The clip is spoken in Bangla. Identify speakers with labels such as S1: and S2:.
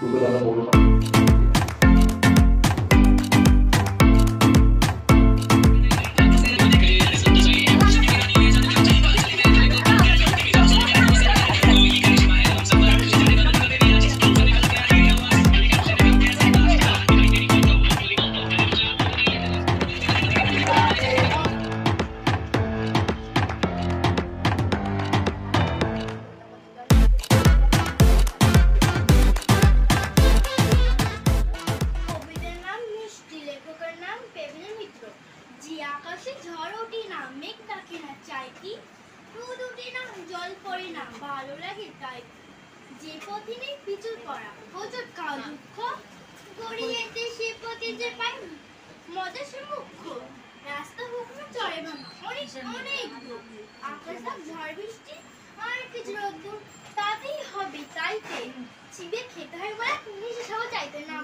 S1: উল্টোদানা পৌরসভা।
S2: আকাশে ঝড় ওঠে না, মেঘ ডাকে না, চাই কি রোদ ওঠে না, জল পড়ে না, ভালো লাগে তাই। যে পথে নেই পিছল পড়া, হোঁচট খাওয়া দুঃখ, গড়িয়েতে সে পথে যে পাই মজা সে মুখ্য। রাস্তা হোক না চড়ে ভাঙা, অনেক অনেক দূর, আকাশ থাক ঝড় বৃষ্টি আর কিছু রোদ্দুর, তাতেই হবে তাইতে চিবিয়ে খেতে হয় বলে নিশে সহ চাইতে না।